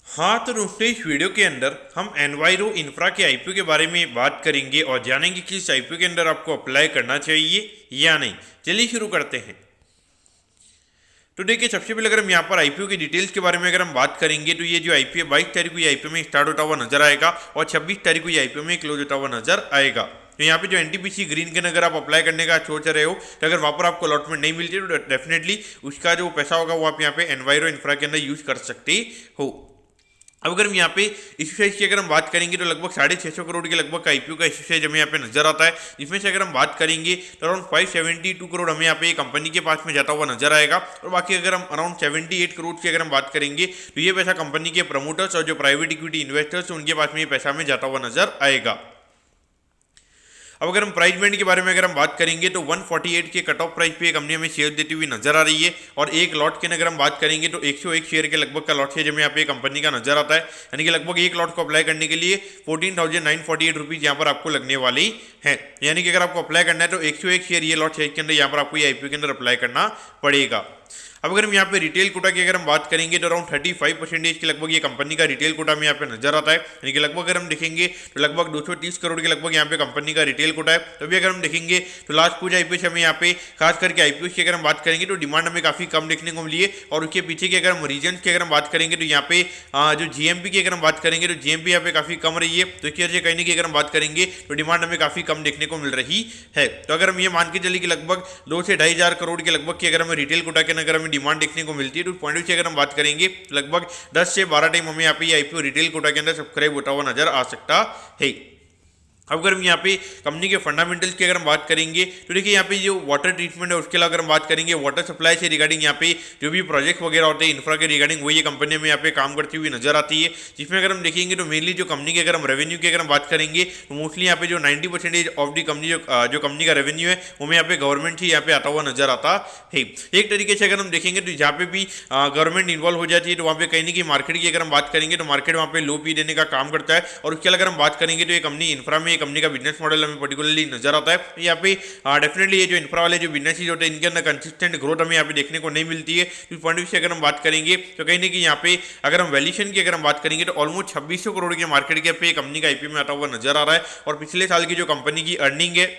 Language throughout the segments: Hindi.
हाँ तो दोस्तों इस वीडियो के अंदर हम एनवायरो इंफ्रा के आईपीओ के बारे में बात करेंगे और जानेंगे कि इस आईपीओ के अंदर आपको अप्लाई करना चाहिए या नहीं। चलिए शुरू करते हैं। तो देखिए सबसे पहले अगर हम यहाँ पर आईपीओ की डिटेल्स के बारे में अगर हम बात करेंगे तो ये जो आईपीओ 22 तारीख को ये आईपीओ में स्टार्ट होता हुआ नजर आएगा और 26 तारीख को ये आईपीओ में क्लोज होता हुआ नजर आएगा। तो यहाँ पे जो एनटीपीसी ग्रीन के अगर आप अप्लाई करने का सोच रहे हो तो अगर वहाँ पर आपको अलॉटमेंट नहीं मिलती तो डेफिनेटली उसका जो पैसा होगा वो आप यहाँ पे एनवायरो इंफ्रा के अंदर यूज कर सकते हो। अब अगर हम यहाँ पे इश्यू साइज की अगर हम बात करेंगे तो लगभग 650 करोड़ के लगभग का आईपीओ का इश्यू साइज हमें यहाँ पे नजर आता है, जिसमें से अगर हम बात करेंगे तो अराउंड 572 करोड़ हमें यहाँ पे कंपनी के पास में जाता हुआ नजर आएगा और बाकी अगर हम अराउंड 78 करोड़ की अगर हम बात करेंगे तो ये पैसा कंपनी के प्रमोटर्स और जो प्राइवेट इक्विटी इन्वेस्टर्स उनके पास में ये पैसा हमें जाता हुआ नजर आएगा। अब अगर हम प्राइस बैंड के बारे में अगर हम बात करेंगे तो 148 के कट ऑफ प्राइस पे कंपनी हमें शेयर देती हुई नजर आ रही है और एक लॉट के अगर हम बात करेंगे तो 101 शेयर के लगभग का लॉट शेयर हमें यहाँ पे कंपनी का नजर आता है, यानी कि लगभग एक लॉट को अप्लाई करने के लिए 14,948 रुपीज यहाँ पर आपको लगने वाली है। यानी कि अगर आपको अप्लाई करना है तो 101 शेयर ये लॉट शेयर के अंदर यहाँ पर आपको ये आईपीओ के अंदर अप्लाई करना पड़ेगा। अब अगर हम यहाँ पे रिटेल कोटा की अगर हम बात करेंगे तो अराउंड 35% के लगभग ये कंपनी का रिटेल कोटा में यहाँ पे नजर आता है, यानी कि लगभग अगर हम देखेंगे तो लगभग 230 करोड़ के लगभग यहाँ पे कंपनी का रिटेल कोटा है। तो अभी अगर हम देखेंगे तो लास्ट कुछ आईपीओ से हमें यहाँ पे खास करके आईपीओ की अगर हम बात करेंगे तो डिमांड हमें काफी कम देखने को मिली है और उसके पीछे की अगर हम रीजन की अगर हम बात करेंगे तो यहाँ पे जो जीएमपी की अगर हम बात करेंगे तो जीएमपी यहाँ पे काफी कम रही है, तो इसकी वजह से कहीं ना कहीं अगर हम बात करेंगे तो डिमांड हमें काफी कम देखने को मिल रही है। तो अगर हम ये मान के चलिए कि लगभग 2 से 2,500 करोड़ के लगभग की अगर हमें रिटेल कोटा के अगर हमें डिमांड देखने को मिलती है तो पॉइंट से अगर हम बात करेंगे लगभग 10 से 12 टाइम हमें यहाँ पे आईपीओ रिटेल कोटा के अंदर सब्सक्राइब होता हुआ नजर आ सकता है। अब अगर हम यहाँ पे कंपनी के फंडामेंटल्स की अगर हम बात करेंगे तो देखिए यहाँ पे जो वाटर ट्रीटमेंट है उसके अलावा अगर हम बात करेंगे वाटर सप्लाई से रिगार्डिंग यहाँ पे जो भी प्रोजेक्ट वगैरह होते हैं इंफ्रा के रिगार्डिंग वो ये कंपनी में यहाँ पे काम करती हुई नजर आती है, जिसमें अगर हम देखेंगे तो मेनली जो कंपनी के अगर हम रेवेन्यू की अगर हम बात करेंगे तो मोस्टली यहाँ पे जो 90% ऑफ दी कंपनी जो कंपनी का रेवेन्यू है वो यहाँ पे गवर्नमेंट ही यहाँ पे आता हुआ नजर आता है। एक तरीके से अगर हम देखेंगे तो जहाँ पे भी गवर्नमेंट इन्वॉल्व हो जाती है तो वहाँ पे कहीं ना कहीं मार्केट की अगर हम बात करेंगे तो मार्केट वहाँ पे लो पी देने का काम करता है और उसके अलावा अगर हम बात करेंगे तो ये कंपनी इंफ्रा में कंपनी का बिजनेस मॉडल हमें पर्टिकुलरली नजर आता है। यहाँ पे डेफिनेटली ये जो इंफ्रा वाले जो बिजनेसेस होते हैं इनके अंदर कंसिस्टेंट ग्रोथ हमें यहाँ पे देखने को नहीं मिलती है। इस पॉइंट से अगर हम बात करेंगे तो कहीं ना कहीं यहाँ पे अगर हम वैल्यूएशन की अगर हम बात करेंगे तो ऑलमोस्ट 2600 करोड़ के मार्केट कैप पे कंपनी का आईपीओ में आता हुआ नजर आ रहा है और पिछले साल की जो कंपनी की अर्निंग है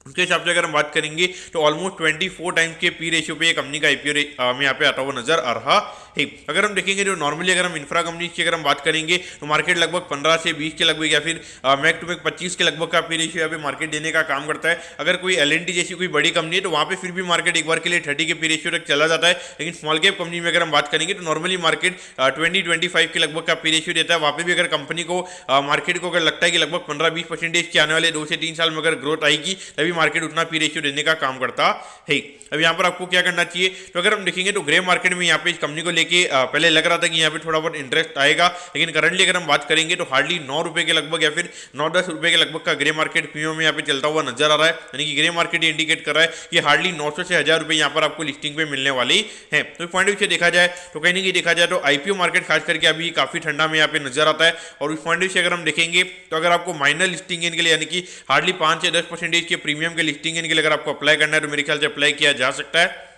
उसके हिसाब से अगर हम बात करेंगे तो ऑलमोस्ट 24 टाइम्स के पी रेशियो पे कंपनी का आईपीओ में यहाँ पे आता हुआ नजर आ रहा है। अगर हम देखेंगे जो नॉर्मली अगर हम इंफ्रा कंपनी की अगर हम बात करेंगे तो मार्केट लगभग 15 से 20 के लगभग या फिर मैक टू मैक 25 के लगभग का पी रेशियो यहाँ पे मार्केट देने का काम करता है। अगर कोई एलएनटी जैसी कोई बड़ी कंपनी है तो वहाँ पे फिर भी मार्केट एक बार के लिए 30 के पी रेशियो तक चला जाता है, लेकिन स्मॉल कैप कंपनी में अगर हम बात करेंगे तो नॉर्मली मार्केट 20-25 के लगभग का पी रेशियो देता है। वहाँ पे भी अगर कंपनी को मार्केट को अगर लगता है कि लगभग 15-20% के आने वाले 2 से 3 साल में अगर ग्रोथ आएगी तभी मार्केट उतना पी रेशियो देने का काम करता है। अब यहाँ पर आपको क्या करना चाहिए तो अगर हम देखेंगे तो ग्रे मार्केट में यहाँ पे इस कंपनी को लेके पहले लग रहा था कि यहाँ पे थोड़ा बहुत इंटरेस्ट आएगा, लेकिन करंटली अगर हम बात करेंगे तो हार्डली 9 रुपए के लगभग या फिर 9-10 रुपए के लगभग का ग्रे मार्केट पीओ में यहाँ पे चलता हुआ नजर आ रहा है, यानी कि ग्रे मार्केट ये इंडिकेट कर रहा है कि हार्डली 900 से 1000 रुपए यहाँ पर आपको लिस्टिंग पे मिलने वाली है। तो पॉइंट से देखा जाए तो कहीं ना कहीं देखा जाए तो आईपीओ मार्केट खास करके अभी काफी ठंडा में यहाँ पे नजर आता है और उस पॉइंट से अगर हम देखेंगे तो अगर आपको माइनर लिस्टिंग के लिए यानी कि हार्डली 5 से 10% के प्रीमियम के लिस्टिंग के लिए अगर आपको अप्लाई करना है तो मेरे ख्याल से अप्लाई किया जा सकता है।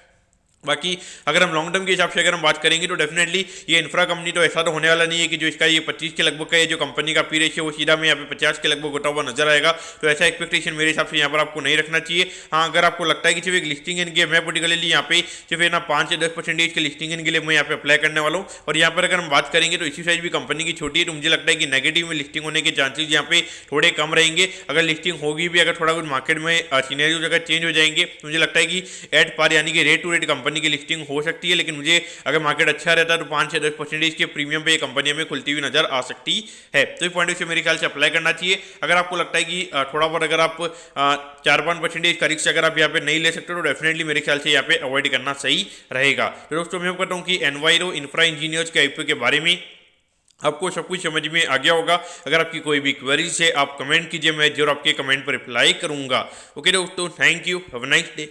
बाकी अगर हम लॉन्ग टर्म के हिसाब से अगर हम बात करेंगे तो डेफिनेटली ये इंफ्रा कंपनी तो ऐसा तो होने वाला नहीं है कि जो इसका ये 25 के लगभग का ये जो कंपनी का पी रेशियो वो सीधा में यहाँ पे 50 के लगभग होता हुआ नजर आएगा, तो ऐसा एक्सपेक्टेशन मेरे हिसाब से यहाँ पर आपको नहीं रखना चाहिए। हाँ अगर आपको लगता है कि सिर्फ एक लिस्टिंग इनके मैं पर्टिकुलरली यहाँ पे सिर्फ ना 5 से 10% के लिस्टिंग इनके लिए मैं यहाँ पे अप्लाई करने वाला हूँ और यहाँ पर अगर हम बात करेंगे तो इसी साइज भी कंपनी की छोटी है तो मुझे लगता है कि नेगेटिव में लिस्टिंग होने के चांसेस यहाँ पे थोड़े कम रहेंगे। अगर लिस्टिंग होगी भी अगर थोड़ा कुछ मार्केट में सीनेरियोज अगर चेंज हो जाएंगे तो मुझे लगता है कि एट पार यानी कि रेट टू रेट कंपनी की लिस्टिंग हो सकती है, लेकिन मुझे अगर मार्केट अच्छा रहता है तो 5 से 10% के प्रीमियम पे ये कंपनी में खुलती हुई नजर आ सकती है। तो इस पॉइंट से मेरे ख्याल से अप्लाई करना चाहिए। अगर आपको लगता है कि थोड़ा बहुत अगर आप 4-5% का रिस्क अगर आप यहाँ पे नहीं ले सकते तो डेफिनेटली मेरे ख्याल से यहाँ पे अवॉइड करना सही रहेगा। तो दोस्तों मैं कहता हूँ कि एनवायरो इंफ्रा इंजीनियर्स के आईपीओ के बारे में आपको सब कुछ समझ में आ गया होगा। अगर आपकी कोई भी क्वेरीज है आप कमेंट कीजिए, मैं जरूर आपके कमेंट पर रिप्लाई करूंगा। ओके दोस्तों, thank you, have a nice day.